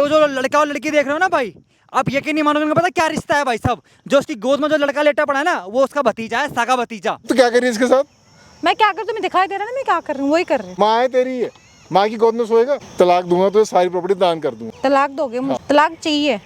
वो जो लड़का और लड़की देख रहे हो ना भाई, आप यकीन नहीं मानोगे, उनका पता क्या रिश्ता है भाई साहब। जो उसकी गोद में जो लड़का लेटा पड़ा है ना, वो उसका भतीजा है, सागा भतीजा। तो क्या कर रही है इसके साथ? मैं क्या कर, तुम्हें दिखाई दे रहा है ना मैं क्या कर रही हूँ, वही कर रही हूँ। माँ है तेरी है, माँ की गोद में सोएगा? तलाक दूंगा तो सारी प्रॉपर्टी दान कर दूंगा। तलाक दोगे? तलाक चाहिए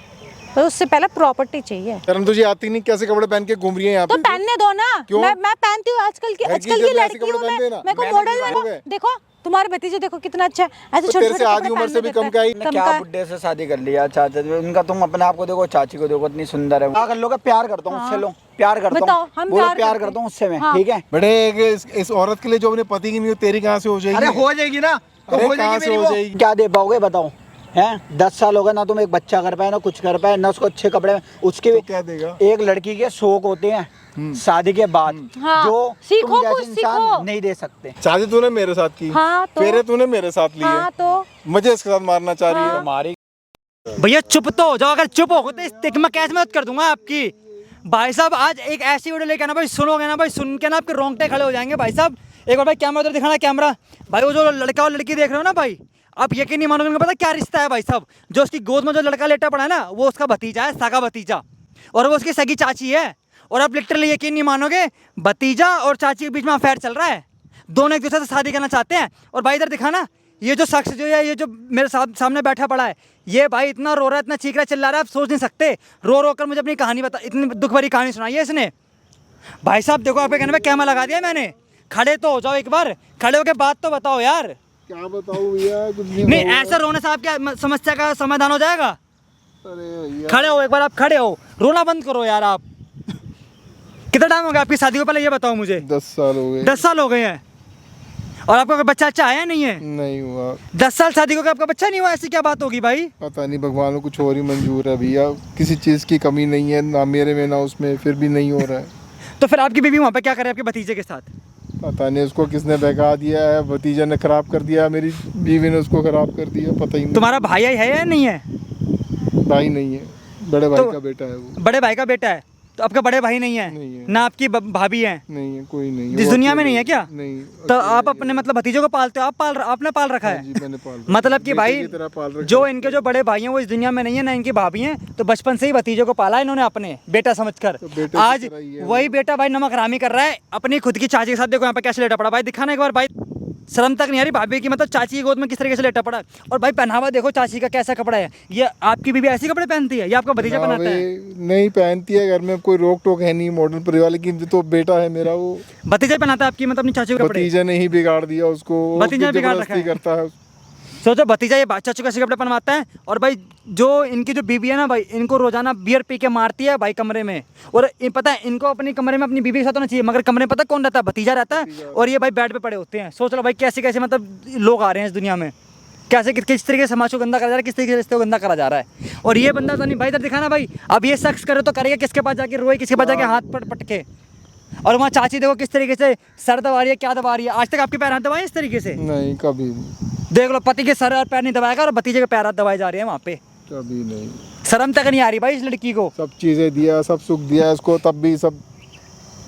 पर उससे पहले प्रॉपर्टी चाहिए। शर्म तुझे आती नहीं? कैसे कपड़े पहन के घूम रही है यहाँ तो पे? पहनने दो ना। क्यों? मैं पहनती हूँ आजकल की लड़की हूँ मैं। मेरे को मॉडल देखो, तुम्हारे भतीजे देखो कितना अच्छा है, ऐसे तो छोटे तेरे से आधी उम्र से भी कम का ही। क्या बुड्ढे से शादी कर लिया चाचा जी? उनका तुम अपने आप को देखो, चाची को देखो, इतनी सुंदर है। क्या कर लोगे? प्यार करता हूँ उससे। लो प्यार करता हूँ, हम प्यार करता हूँ उससे मैं। ठीक है बड़े इस औरत के लिए जो अपने पति की नहीं हो, तेरी कहाँ से हो जाएगी? अरे हो जाएगी ना, हो जाएगी। क्या दे पाओगे बताओ? हैं 10 साल हो गए ना, तुम एक बच्चा कर पाए ना कुछ कर पाए ना, उसको अच्छे कपड़े में। उसके तो क्या देगा? एक लड़की के शौक होते हैं शादी के बाद, जो तुम जैसे इंसान नहीं दे सकते। शादी तूने मेरे साथ की, फेरे तूने मेरे साथ लिए, तो मुझे इसके साथ मारना चाह रही है। हमारी भैया चुप तो हो जाओ, अगर चुप हो तो मैं कैसे मदद कर दूंगा आपकी। भाई साहब आज एक ऐसी वीडियो लेके आना भाई, सुनोगे ना भाई, सुन के ना आपके रोंगटे खड़े हो जाएंगे भाई साहब। एक बार भाई कैमरा उधर दिखाना, कैमरा भाई। वो जो लड़का और लड़की देख रहे हो ना भाई, आप यकीन नहीं मानोगे, उनका पता क्या रिश्ता है भाई साहब। जो उसकी गोद में जो लड़का लेटा पड़ा है ना, वो उसका भतीजा है, सागा भतीजा, और वो उसकी सगी चाची है। और आप लिटरली यकीन नहीं मानोगे, भतीजा और चाची के बीच में अफेयर चल रहा है। दोनों एक दूसरे से शादी करना चाहते हैं। और भाई इधर दिखाना, ये जो शख्स जो है, ये जो मेरे सामने बैठा पड़ा है, ये भाई इतना रो रहा है, इतना चीख रहा है, चिल्ला रहा है, आप सोच नहीं सकते। रो रो कर मुझे अपनी कहानी बता, इतनी दुख भरी कहानी सुनाई है इसने। भाई साहब देखो, आपके कहने में कैमरा लगा दिया मैंने। खड़े तो हो जाओ एक बार, खड़े होकर बात तो बताओ यार। क्या बताऊं भैया, कुछ नहीं ऐसा रोने से आपकी समस्या का समाधान हो जाएगा? अरे भैया खड़े हो एक बार, आप खड़े हो, रोना बंद करो यार आप। कितना टाइम हो गया आपकी शादी को, पहले ये बताओ मुझे। 10 साल हो गए। 10 साल हो गए हैं। और आपका कोई बच्चा अच्छा आया नहीं है? नहीं हुआ। 10 साल शादी को आपका बच्चा नहीं हुआ, ऐसी क्या बात होगी भाई? पता नहीं, भगवान को कुछ और ही मंजूर है भैया। किसी चीज की कमी नहीं है, ना मेरे में ना उसमें, फिर भी नहीं हो रहा है। तो फिर आपकी बीवी वहाँ पे क्या करे आपके भतीजे के साथ? पता नहीं उसको किसने बहका दिया है, भतीजा ने खराब कर दिया, मेरी बीवी ने उसको खराब कर दिया, पता ही नहीं। तुम्हारा भाई है या नहीं है? भाई नहीं है, बड़े भाई का बेटा है वो। बड़े भाई का बेटा है? तो आपका बड़े भाई नहीं है? नहीं है। ना आपकी भाभी है? नहीं है, कोई नहीं है। जिस दुनिया में नहीं है क्या? नहीं। तो आप अपने मतलब भतीजों को पालते हो? आपने पाल रखा है? जी मैंने पाल रखा। मतलब कि भाई जो इनके जो बड़े भाई हैं वो इस दुनिया में नहीं है, ना इनकी भाभी हैं, तो बचपन से ही भतीजों को पाला इन्होंने अपने बेटा समझकर। तो आज वही बेटा भाई नमक हरामी कर रहा है अपनी खुद की चाची के साथ। देखो यहाँ पे कैसे लेटा पड़ा भाई, दिखाना एक बार भाई। शर्म तक नहीं आ रही भाभी की, मतलब चाची की गोद में किस तरीके से लेटा पड़ा है। और भाई पहनावा देखो चाची का कैसा कपड़ा है। ये आपकी बीवी ऐसी कपड़े पहनती है या आपका भतीजा पहनाता है? नहीं पहनती है, घर में कोई रोक टोक है नहीं, मॉडर्न परिवार। लेकिन तो बेटा है मेरा, वो भतीजा पहनाता है आपकी मतलब अपनी चाची के कपड़े? भतीजा ने ही बिगाड़ दिया उसको, भतीजा ने बिगाड़ रखा है। करता है। सोचो भतीजा ये चाचू कैसे कपड़े पहनवाता है। और भाई जो इनकी जो बीवी है ना भाई, इनको रोजाना बियर पी के मारती है भाई कमरे में। और पता है इनको अपनी कमरे में अपनी बीवी के साथ होना चाहिए, मगर कमरे में पता कौन रहता है? भतीजा रहता है। और ये भाई बेड पे पड़े होते हैं। सोच लो भाई कैसे कैसे मतलब लोग आ रहे हैं इस दुनिया में, कैसे किस तरीके से समाज को गंदा करा जा रहा है, किस तरीके से रिश्ते को गंदा करा जा रहा है। और ये बंदा तो नहीं भाई, इधर दिखाना भाई। अब ये शख्स करे तो करेगा किसके पास जाके, रोए किसके पास जाके हाथ पटके। और वहाँ चाची देखो किस तरीके से सर दबा रही है, क्या दबा रही है। आज तक आपके पैर हाथ दबाए इस तरीके से? नहीं कभी नहीं। देख लो पति के सर और पैर नहीं दबाएगा और भतीजे के पैर हाथ दबाए जा रहे हैं वहाँ पे। कभी नहीं। शर्म तक नहीं आ रही भाई इस लड़की को। सब चीजें दिया, सब सुख दिया इसको, तब भी सब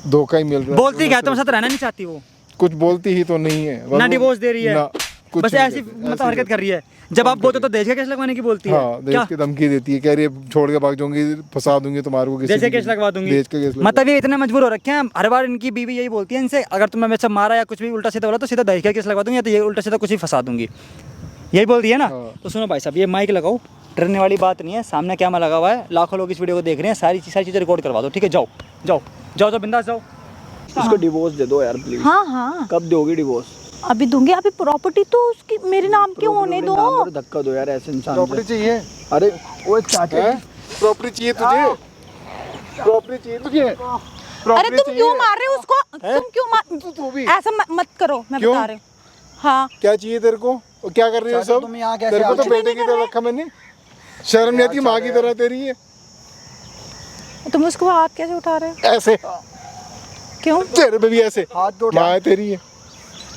धोखा ही मिल रहा है। बोलती क्या तुम्हारे साथ रहना नहीं चाहती वो? कुछ बोलती ही तो नहीं है ना डिवोर्स दे रही है, बस ऐसी मतलब हरकत कर रही है। जब आप बोलते तो देश का केस लगवाने की बोलती है। हाँ, देश की धमकी देती है, कह रही है छोड़ के भाग जाऊंगी, फंसा दूंगी तुम्हारे को, देश का केस लगवा दूंगी। देश का केस मतलब ये इतने मजबूर हो रखे हैं। हर बार इनकी बीवी यही बोलती है इनसे, अगर तुमने मेरे से मारा या कुछ भी उल्टा सीधा बोला तो सीधा देश का केस लगवा दूंगी, या तो ये उल्टा सीधा कुछ ही फंसा दूंगी, यही बोलती है ना। तो सुनो भाई साहब, ये माइक लगाओ, डरने वाली बात नहीं है। सामने कैमरा लगा हुआ है, लाखों लोग इस वीडियो को देख रहे हैं, सारी चीज़ें रिकॉर्ड करवा दो, ठीक है? जाओ जाओ जाओ जाओ, बिंदास जाओ। उसको डिवोर्स दे दो यार प्लीज। हाँ हाँ कब दोगी डिवोर्स? अभी दूंगी। अभी प्रॉपर्टी तो उसकी मेरे नाम क्यों होने दो? धक्का दो यार ऐसे इंसान। प्रॉपर्टी चाहिए? अरे वो चाचा, प्रॉपर्टी चाहिए तुझे? प्रॉपर्टी चाहिए तुझे? अरे तुम क्यों मार रहे हो उसको? तुम क्यों मार? ऐसा मत करो, मैं बता रही हूँ। हाँ क्या चाहिए तेरे को? और क्या कर रही है सब? तुम यहाँ कैसे? तेरे को तो बेटे की तरह रखा मैंने, शर्म नहीं आती? माँ की तरह तेरी है। तुम उसको हाथ कैसे उठा रहे हो? ऐसे क्यों? तेरे पे भी ऐसे हाथ तो माँ है तेरी है।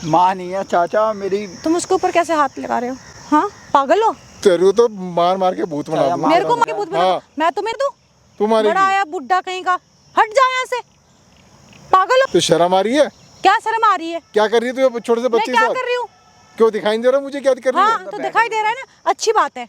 माँ नहीं है चाचा मेरी। तुम उसके ऊपर कैसे हाथ लगा रहे हो? हाँ पागल हो? तेरे को तो मार मार के भूत बना दूंगा। मेरे को मार के भूत बना? हाँ। मैं तुम्हें दूं? तुम्हारे बड़ा आया बुड्ढा कहीं का, हट जाओ यहाँ से, पागल हो? तो शर्म आ रही है? क्या शर्म आ रही है? क्या कर रही है तू छोटे से बच्चे के मैं क्या साथ? कर रही हूँ? क्यों दिखाई नहीं दे रहा मुझे क्या कर रही है? हाँ तो दिखाई दे रहा है ना, अच्छी बात है।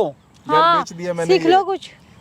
लो। घर बेच दिया मैंने सीख ये। लो कुछ।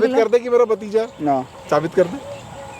साबित लो। कर दे कि मेरा भतीजा, ना साबित कर दे।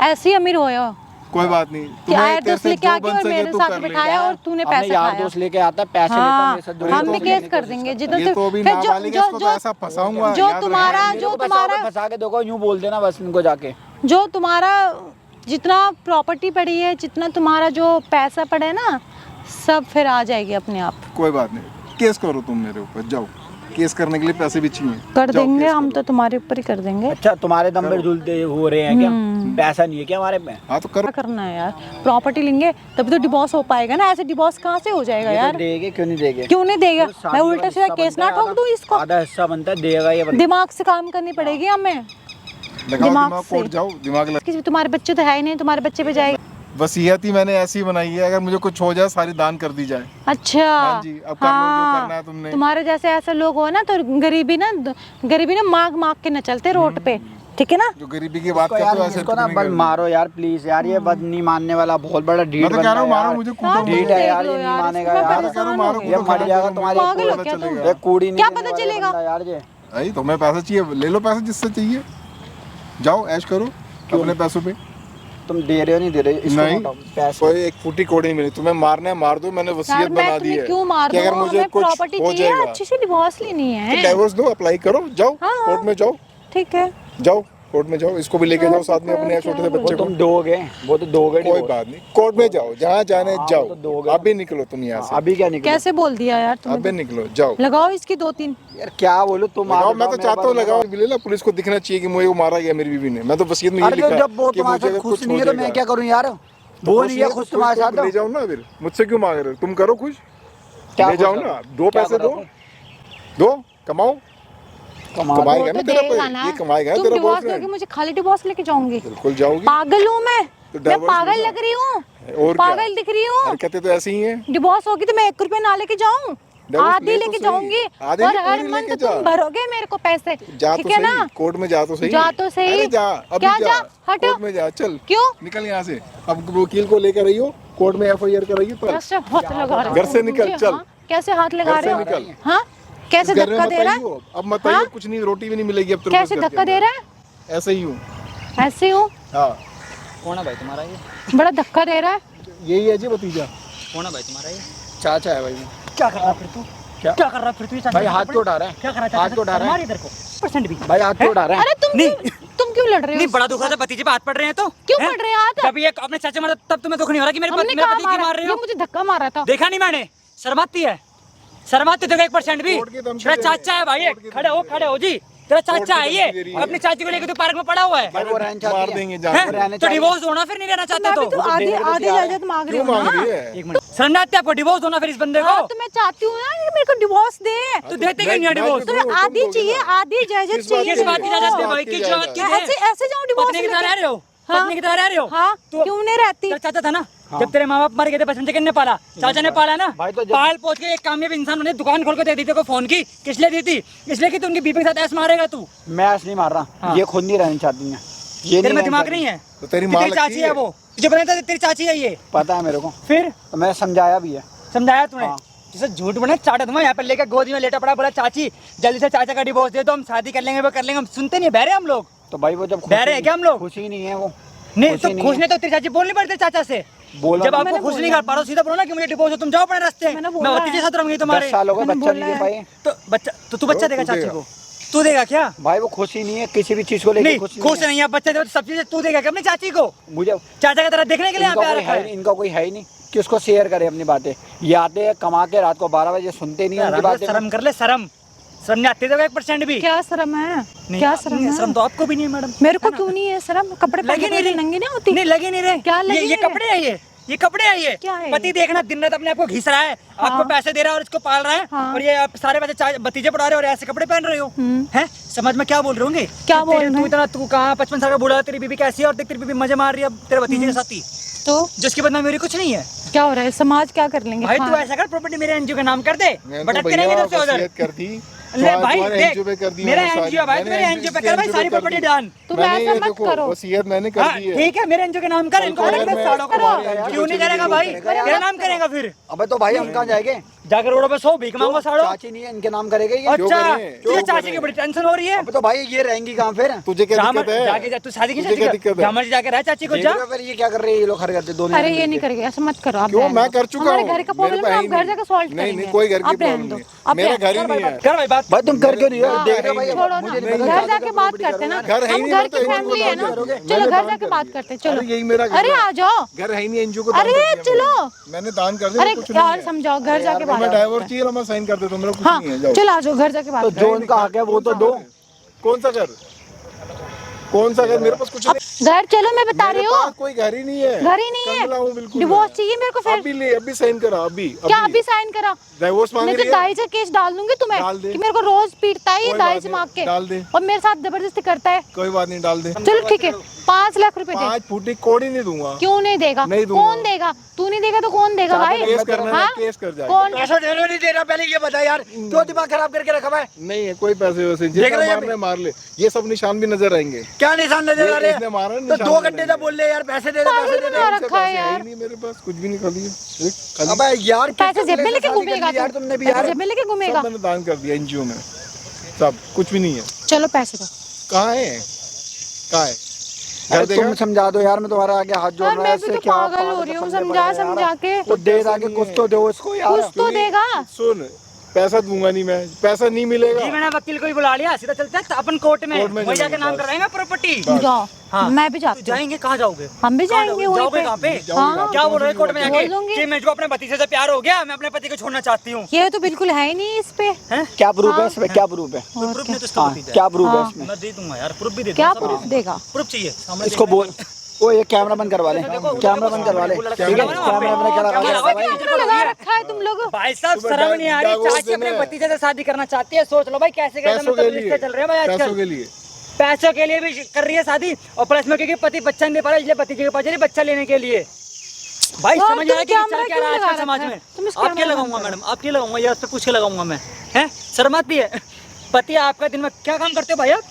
ऐसे ही अमीर होए हो कोई बात नहीं, कि यार तेरे दोस्त से लेके जो आके बन और सके मेरे तू साथ कर ले। बिठाया और तूने अपने पैसे यार खाया। दोस्त लेके आता है, पैसे लेता है, मेरे साथ जो हम भी लेके केस की कर कोशिश देंगे करता जिधर ये तो अभी नाबालिग है, इसको तो ऐसा फंसाऊंगा, जो याद तुम्हारा रहे। है। जो मेरे को तुम्हारा फंसा के देखो, यूं बोल देना बस इनको जाके। जो तुम्हारा जितना प्रॉपर्टी पड़ी है, जितना तुम्हारा जो पैसा पड़ा है ना, सब फिर आ जाएगी अपने आप। कोई बात नहीं, केस करो तुम मेरे ऊपर, जाओ, केस करने के लिए पैसे भी चाहिए, कर जाओ, देंगे केस हम करो। तो तुम्हारे ऊपर ही कर देंगे। अच्छा तुम्हारे दम पर झूलते हो रहे हैं क्या? पैसा नहीं है क्या हमारे में? हाँ तो करो। क्या करना है यार, प्रॉपर्टी लेंगे तभी तो डिवोर्स हो पाएगा ना, ऐसे डिवोर्स कहाँ से हो जाएगा ये तो यार? देंगे, क्यों नहीं देंगे? क्यों नहीं देगा? तो शादी मैं वाला उल्टा सीधा हिस्सा केस बनता ना है, ठोक दूं इसको? आधा हिस्सा बनता है, देगा ये बंदा। दिमाग से काम करनी पड़ेगी हमें। लगाओ दिमाग दिमाग, से। कोर्ट जाओ, दिमाग लगा। किसी तुम्हारे बच्चे तो है ही नहीं, तुम्हारे बच्चे पे जाएगा। वसीयत ही मैंने ऐसी बनाई है, अगर मुझे कुछ हो जाए सारी दान कर दी जाए। अच्छा हाँ जी, अब कर लो जो करना है तुमने। तुम्हारे जैसे ऐसे लोग हो ना तो गरीबी ना मांग मांग के न चलते रोड पे, ठीक है ना? जो गरीबी की बात इसको करते यार, हो ऐसे इसको ना नहीं बस करनी। मारो यार प्लीज यार, ये बद नहीं मानने वाला बहुत बड़ा ढीठ मैं तो कह बंदा रहा हूँ, है मारो यार। मुझे, हाँ, कूदो ढीठ तुम है देख यार, लो ये नहीं यार, मानेगा इसमें यार। परेशान मारो, हो गए। ये कूदो, मर जाएगा तुम्हारे पागल हो पता क्या तुम? चलेगा। ये कूड़ी नहीं क्या देने पता वाला चलेगा? बंदा यार ये। भाई तुम्हें पैसा चाहिए, ले लो पैसे जिससे चाहिए, जाओ ऐश करो अपने पैसों पे। तुम दे रहे हो नहीं दे रहे? इसको नहीं, हटाओ, पैसे। कोई एक फूटी कोड़ी नहीं मिली। तुम्हें मारना है मार दो, मैंने यार वसीयत मैं बना दी तुम्हें है क्यों मार कि दूं? अगर मुझे हमें कुछ प्रॉपर्टी हो चाहिए, जाएगा अच्छी सी डिवोर्स लेनी तो है। डिवोर्स दो, अप्लाई करो, जाओ हाँ, कोर्ट में जाओ, ठीक है। जाओ कोर्ट में जाओ, इसको भी लेके जाओ साथ में, अपने छोटे से वो बच्चे को। तुम दोगे, वो तो दोगे कोई divorce। बात नहीं, कोर्ट में जाओ, जहाँ जाने हाँ, जाओ। वो तो दोगे। अभी निकलो तुम यहाँ से, अभी क्या निकले? कैसे बोल दिया यार अभी तुमने? निकलो, जाओ। लगाओ इसकी 2-3। यार क्या बोलूं, तुम लगाओ, आगे मैं तो मेरे चाहता हूँ पास लगाओ, मिले ना, पुलिस को दिखना चाहिए कि मुझे वो मारा गया मेरी बीवी ने। मैं तो वसीयत में ये अरे लिखा तो है जब वो कि तुम्हारे मुझे साथ अगर खुश कुछ नहीं हो है तो मैं जाएगा क्या करूं यार? तो वो नहीं है खुश तुम्हारे साथ ले तो। जाओ ना, फिर मुझसे क्यों मांग रहे हो? तुम करो खुश, क्या ले जाओ खुश ना, करो? दो क्या पैसे करो? दो, कमाओ, कमा कमाएगा वो ना तो तेरा देगा पैसा, ना। ये कमाएगा तुम तेरा डिवोर्स बॉयफ्रेंड। दोगे, मुझे खाली डिवोर्स लेके जाऊंगी? बिल्कुल जाओगी। पागल हूँ मैं? तो मैं divorce पागल लो ना। लग रही हूँ? और क्या? पागल दिख रही हूँ? हरकतें तो ऐसी ही हैं। डिवोर्स होगी तो मैं 1 रुपया ना लेके जाऊँ? Divorce आधी ले तो लेके सही। जाऊंगी, आधे और नहीं, हर पूरी मंथ लेके तुम जा। भरोगे मेरे को पैसे, जा ठीक तो है सही, ना? कोर्ट में जा तो सही। जा तो सही। अरे जा, अभी क्या जा, जा? हटो। कोर्ट में जा, चल। क्यों? निकल यहाँ से। अब वकील को लेकर रही हो, कोर्ट में FIR कराइए तो। कैसे हाथ लगा रहे हो? घर से निकल, मुझे, चल। हाँ? कैसे हाथ लगा घर से रहे हो? निकल। हाँ, कैसे घर में धक्का मत दे रहा है? आइयो, अब मत आइयो, हाँ? कुछ नहीं, रोटी भी नहीं मिलेगी अब तेरे को कैसे इस घर के धक्का दे अंदर। रहा है? ऐसे ही हूँ। ऐसे हूँ? हाँ, कौन है भाई तुम्हारा ये? बड़ा धक्का दे रहा है। यही है जी भतीजा। कौन है भाई तुम्हारा ये? चाचा है भाई। क्या कर रहा फिर तू? क्या? क्या कर रहा फिर तू? ये भाई हाथ क्यों उठा रहा है? क्या कर रहा हाथ क्यों उठा रहा है? मार इधर को % भी। भाई हाथ क्यों उठा रहा है? अरे तुम क्यों लड़ रहे हो? नहीं, बड़ा दुख रहा था, भतीजे पे हाथ पड़ रहे हैं तो क्यों हैं? पड़ रहे हैं हाथ? जब ये अपने चाचा मारा तब तुम्हें दुख नहीं हो रहा कि मेरे हमने मेरे कहा पति की मार रहे ये हो? मुझे धक्का मारा था। देखा नहीं मैंने? शर्माती है, शर्माती तो 1% भी। कोर्ट की धमकी तेरा दे रहे चाचा है भाई ये, कोर्ट की खड़े हो जी। तेरा चाचा है धमकी ये, दे रही है। अपनी चाची को लेकर तो पार्क में पड़ा हुआ है। भाई वो रहना मार चाहती है। देंगे हैं? जान। रहने तो चाहिए। डिवोर्स होना फिर नहीं रहना चाहते मैं भी तो तो? आधी देख लो आधी तैयार है। इजाजत मांग रही क्यों हूँ मांग ना। रही है? एक मिनट, शर्म नहीं आती आपको? डिवोर्स होना फिर इस बंदे हाँ, को? तो मैं चाहती हूँ ना कि मेरे को डिवोर्स दे। तू देते क्यों नहीं है डिवोर्स? तो तुम्हें आधी चाहिए, आधी इजाजत किस बात चाहिए किस बात की मेरे को। इजाजत दे भाई? किस बात की दे? ऐसे ऐसे जाऊँ डिवोर्स पत्नी की तरह रह रहे हो? हाँ। पत्नी की तरह रह रहे हो? हाँ, तो क्यों नहीं रहती? तेरा चाचा था ना, जब तेरे माँ बाप मर गए थे बचपन से, किसने पाला? चाचा ने पाला ना। भाई तो जब- पाल पोछ के एक कामयाब इंसान ने दुकान खोल के दे दी तेरे को फोन की, किस लिए दी थी? इसलिए कि तू उनकी बीबी के साथ ऐसे मारेगा तू? मैं ऐसे नहीं मार रहा, हाँ। ये खुद नहीं रहना चाहती है। ये तेरे में रहना दिमाग चाहती। नहीं है? तो तेरी कि माँ तेरी लगती चाची है वो, तुझे पता था तेरी चाची है ये? पता है मेरे को, फिर तो मैंने समझाया भी है। समझाया तूने? हाँ। जिसे झूठ बने चाटा दूंगा यहाँ पे लेकर गोदी में लेटा पड़ा, बोला चाची जल्दी से चाचा का डिवोर्स दे दो, हम शादी कर लेंगे, वो कर लेंगे। हम सुनते नहीं, बहरे हम लोग। तो भाई वो जब बहरे हैं क्या हम लोग? खुशी नहीं है वो। नहीं खुशी तो नहीं खुश है। नहीं तो तेरी चाची बोलनी पड़ती चाचा से। बोला जब तो आपको मैंने खुश नहीं बोला कर पा रहे हो, सीधा बोलो ना कि मुझे डिवोर्स हो, तुम जाओ अपने रास्ते। मैंने मैं बोला भतीजे है। साथ रहूंगी 10 तुम्हारे। साल हो गए मैंने बच्चा बोला नहीं दे है। पाए। तो बच्चा तो तू बच्चा देगा तू चाची देगा। को? तू देगा क्या? भाई वो खुशी नहीं है किसी भी चीज को लेकर, नहीं खुश नहीं है, बच्चा देगा तो सब चीजें तू देगा क्या अपनी चाची को? मुझे चाचा की तरह देखने के लिए यहाँ पे आ रखा है। इनका कोई है ही नहीं कि उसको शेयर करे अपनी बातें। ये आते हैं कमा के रात को 12 बजे, सुनते नहीं है उनकी बातें। शर्म कर ले, शर्म शर्म नहीं आती तो 1% भी क्या शर्म है? नहीं, क्या शर्म है? शर्म तो आपको भी नहीं है मैडम। मेरे को क्यों नहीं है शर्म? कपड़े लगी पहन नहीं के रही, नंगी नहीं होती? नहीं लगी नहीं रहे। क्या लगी ये नहीं कपड़े है, ये कपड़े है, ये क्या है पति ये? देखना दिन रात अपने आप को घिस रहा है, आपको हाँ। पैसे दे रहा है और इसको पाल रहा है, हाँ। और ये आप सारे पैसे भतीजे पढ़ा रहे हो और ऐसे कपड़े पहन रहे हो हैं? समझ में क्या बोल रहे होंगे? क्या कि बोल तेरे- रहे तू हैं? इतना तू कहाँ 55 साल का बूढ़ा है, तेरी बीबी कैसी है और देख तेरी बीबी मजे मार रही है अब तेरे भतीजे के साथ ही, तो जिसकी बदनामी मेरी कुछ नहीं है। क्या हो रहा है? समाज क्या कर लेंगे? भाई तू हाँ। ऐसा कर, प्रॉपर्टी मेरे एनजीओ के नाम कर दे, मैंने तो भटकते रहेंगे भैया इधर से उधर। वसीयत कर दी। ले भाई तुम्हारे देख, NGO पे कर दी मेरा मैंने सारी। एनजीओ भाई, मैंने मेरे एनजीओ पे कर भाई NGO सारी पे कर प्रॉपर्टी दी। डाल। तुम मैंने ऐसा ये मत देखो, करो। वसीयत मैंने कर हाँ दी है। ठीक है, मेरे एनजीओ के नाम कर, इनको अगर अलग मैं साड़ों को। तुम्हारे NGO क्यों नहीं चली करेगा गई भाई? तो तेरा नाम करेगा फिर। अबे तो भाई हम कहाँ जाएंगे? जाकर रोडों पे सो भीख मांगो साड़ो। चाची नहीं है, इनके नाम करेगा ये। अच्छा करें? तुझे चाची की बड़ी टेंशन हो रही है। अब तो भाई ये रहेंगी कहाँ फिर? तुझे क्या दिक्कत है? जाके जा, तू शादी की तुझे क्या दिक्कत है? जहाँ मर्जी जाके रह चाची को जा। फिर ये क्या कर रहे हैं ये लोग खड़े करते दोनों? अरे ये नहीं करेंगे, ऐसा मत करो आप। क्यों? रहने मैं दो। कर चुका हमारे हूँ। घर का मेरे प्रॉब्लम पे है, है हम ही घर नहीं। जाकर सॉल्व नहीं, करेंगे। नहीं, कोई घर की आप रहने प्रॉब्लम दो, नहीं। आप मेरा रहने घर ही नहीं है। कर भाई बात। भाई तुम कर क्यों रही हो? हाँ, देख रहे हो भाई, छोड़ो ना, मुझे नहीं घर पता। जाके बात करते ना। घर है ही हम नहीं, घर मैं तो की एनजीओ फैमिली को है दान ना, कर दिया। चलो मैंने घर दान जाके कर बात दिया। करते हैं, चलो। अरे यही मेरा घर अरे है। आ जाओ। घर है ही नहीं, एनजीओ को दान अरे कर दिया चलो। मैंने दान कर दिया, अरे कुछ नहीं यार है। समझाओ, घर जाके बात मैं करते डाइवोर्स हैं। चाहिए मैं साइन कर देता हूँ, मेरा कुछ हाँ नहीं है। जाओ। चलो आ जाओ, घर जाके बात तो करते जो उनका हक है वो तो दो। कौन सा घर? कौन सा घर? मेरे पास कुछ नहीं। हैं। घर चलो, मैं बता रही मेरे हूँ। पास कोई घर ही नहीं है। घर ही नहीं कंगला हूँ है, बिल्कुल डिवोर्स मैं। चाहिए मेरे को फिर। अभी ले, अभी साइन करा, अभी क्या अभी साइन करा? डाइवोर्स मांग मैं तो रही है। दाई से केस डाल दूंगी तुम्हें डाल दे। कि मेरे को रोज पीटता है ये कोई दाई बात से नहीं, मांग के, डाल दे। और मेरे साथ जबरदस्ती करता है। कोई बात नहीं, डाल दे। चलो ठीक है, 5 लाख रुपए दे। 5 फुटी कोड़ी नहीं दूंगा। क्यों नहीं देगा? नहीं दूंगा। कौन देगा? तू नहीं देगा तो कौन देगा भाई? केस करना है, हाँ? केस कर जाएगा। कौन? पैसा दे रहा नहीं दे रहा, पहले ये बता यार, क्यों दिमाग खराब करके रखा है? नहीं है कोई पैसे वैसे, देख जितना रहे हैं मारना है मार ले। ये सब निशान भी नजर आएंगे। क्या निशान नजर आ रहे इसने मारा हैं? ना, तो निशान 2 नजर घंटे से बोल रहे यार, पैसे दे दे, पागल पैसे दे बना दे। रखा है पैसे है यार। ही नहीं मेरे पास, कुछ भी नहीं, खाली है। खाली अबे यार पैसे जेब में लेके घूमेगा यार, तू? तुमने भी पैसे यार जेब में लेके घूमेगा? सब मैंने दान कर दिया एनजीओ में, सब कुछ भी नहीं है। चलो पैसे दो। कहाँ है? कहाँ है? घर अरे देगा? तुम समझा दो यार, मैं तुम्हारे आगे हाथ जोड़ यार रहा मैं हूँ। भी तो पागल हो रही हूँ, समझा समझा के। तो दे दाके कुछ तो दो इसको यार। कुछ तो देगा। सुन, पैसा दूंगा नहीं मैं, पैसा नहीं मिलेगा। जी मैंने वकील को ही बुला लिया, सीधा चलते हैं अपन कोर्ट में कोर्ट में वही जाके चलेंगे, नाम बस। कराएंगे प्रॉपर्टी। जाओ। हाँ। मैं भी जाती हूँ। जाएंगे, कहाँ जाओगे? हम भी कहाँ जाएंगे वहीं जाओगे पे। कहाँ पे? हाँ। क्या बोल रहे हैं कोर्ट में जाके? बोल दूंगी। कि मुझको अपने पति से प्यार हो गया, मैं अपने पति को छोड़ना चाहती हूँ। ये तो बिल्कुल है ही नहीं इस पे। हैं? क्या प्रूफ है इसमें? क्या प्रूफ है? कोई प्रूफ नहीं तो इसका हाँ, पति क्या प्रूफ है हाँ। इसमें? मैं दे दूंगा यार, प्रूफ भी दे क्या दूंगा। प्रूफ देगा? प्रूफ चाहिए सामने इसको देखना। बोल। ओ ये कैमरा बंद करवा ले, कैमरा बंद करवा ले। ठीक है, कैमरा बंद करवा ले। कैमरा लगा रखा है तुम लोग। भाई साहब तुम्हें शर्म नहीं आ रही, डाइवोर्स चाची अपने देना है। भतीजे से शादी करना चाहती है। सोच लो भाई कैसे कैसे पैसों मतलब के रिश्ते लिए, चल रहे हैं भाई पैसों आजकल। के लिए। पैसों के लिए भी कर रही है शादी, और प्लस में क्योंकि पति बच्चा नहीं दे पा रहा, इसलिए भतीजे के पास जा रही है बच्चा लेने के लिए। भाई यार, समझ तुम आ रहा है कि कैमरा चल क्या रहा है क्यों आजकल लगा समाज रखा में? है? तुम इस आपके कैमरा लगाऊंगा बंद मैडम, आपके लगाऊंगा, या उस पर पूछ के लगाऊंगा मैं। हैं शर्म आती है? पति आपका दिन में क्या काम करते हो भाई आप?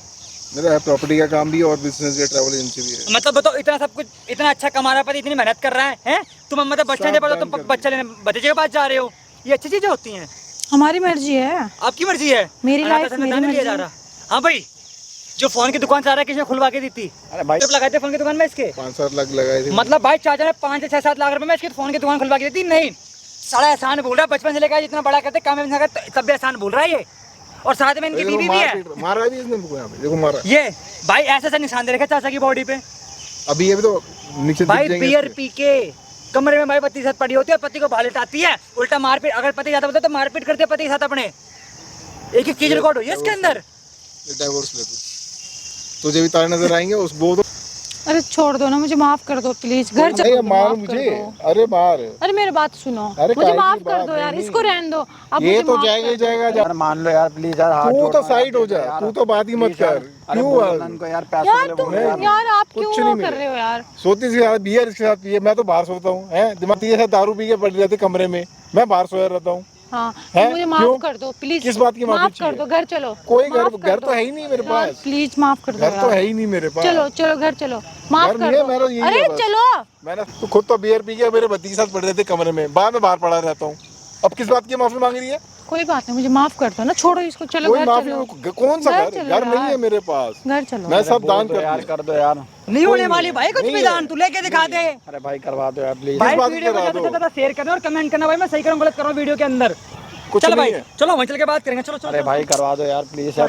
मेरा प्रॉपर्टी का काम भी है और बिजनेस का ट्रैवल एजेंसी भी है। मतलब बताओ, इतना सब कुछ इतना अच्छा कमा रहा है पति, इतनी मेहनत कर रहा है, हैं? तुम मतलब बच्चा सब दे पाओ तो दान कर बच्चा लेने भतीजे के पास जा रहे हो। ये अच्छी चीजें होती हैं। हमारी मर्जी है। आपकी मर्जी है, मेरी अनाथ लाइफ आश्रम में मेरी दान नहीं लिया मर्जी जा है। रहा। हाँ भाई, जो फोन की दुकान से आ रहा है किसने खुलवा के दी थी? अरे भाई जब लगाए थे फोन की दुकान में इसके, 5-7 लाख लगाए थे। मतलब भाई चाचा ने 5 से 6-7 लाख रुपए में इसके फोन की दुकान खुलवा के दी थी। नहीं सारा एहसान बोल रहा है, बचपन से लेकर जितना बड़ा करते काम में तब भी एहसान बोल रहा है ये। और साथ में इनकी बीवी भी है। मारा भी इसने मुझको यहाँ पे, देखो मारा। ये भाई ऐसे ऐसे निशान दे रखे चाचा की बॉडी पे। अभी ये भी तो नीचे दिख भाई जाएंगे बियर इसके। पी के कमरे में भाई पति के साथ पड़ी होती है, और पति को भाले टाती है, उल्टा मारपीट। अगर पति ज्यादा बोलता है तो मारपीट करते हैं पति के साथ अपने। एक एक चीज रिकॉर्ड हुई है इसके अंदर। डाइवोर्स ले तू, तुझे भी तारे नजर आएंगे उस वो तो। अरे छोड़ दो ना, मुझे माफ कर दो प्लीज। घर नहीं चलो, मार माफ कर मुझे, दो। अरे मार। अरे मेरी बात सुनो, अरे मुझे काहे माफ की कर बात दो यार, नहीं। इसको रहने दो। अब ये मुझे तो माफ जाएगा ही कर दो। जाएगा। यार मान लो यार प्लीज यार, हाथ तू जोड़ तो रहा साइड हो हूँ जा, यार। तू तो बात ही मत प्लीज यार। कर। अरे क्यों बोलो यार? ना इनको यार, पैसे यार ले तुम बोलो यार आप कुछ क्यों नहीं वो मिले। कर रहे हो यार? सोती इसके साथ बियर, इसके साथ पिए, मैं तो बाहर सोता हूँ। हैं दिमाग के साथ दारू पी के पड़ी रहती कमरे में, मैं बाहर सोया रहता हूँ। हाँ है? तो मुझे माफ क्यों? कर दो प्लीज। किस बात की माफी माफ कर चाहिए? दो, घर चलो। कोई माफ कर घर दो। तो है ही नहीं मेरे यार, पास। प्लीज माफ कर दो घर तो यार। है ही नहीं मेरे पास। चलो चलो घर चलो, माफ घर कर नहीं है, दो। मेरा यही है अरे बस। चलो। मैंने तो खुद तो बियर पी के मेरे भतीजे के साथ पड़े रहते कमरे में, बाद में बाहर पड़ा रहता हूँ। अब किस बात की माफी मांग रही है? कोई बात नहीं, मुझे माफ कर दो ना, छोड़ो इसको। चलो कोई घर माफी चलो। कौन सा घर घर? चलो घर नहीं यार। है मेरे पास। घर चलो। मैं सब दान दो यार, कर कर दो यार। नहीं होने वाली भाई कुछ नहीं भी है। दान, तू लेके दिखा दे अरे भाई करवा दो यार प्लीज। भाई। बात की वीडियो को करा ज्यादा दो। से ज्यादा शेयर करना और कमेंट करना भाई, मैं सही करूँ गलत करूँ वीडियो के अंदर। कुछ चलो नहीं भाई, है। चलो वहीं चल के बात करेंगे। चलो चलो अरे भाई करवा दो यार प्लीज।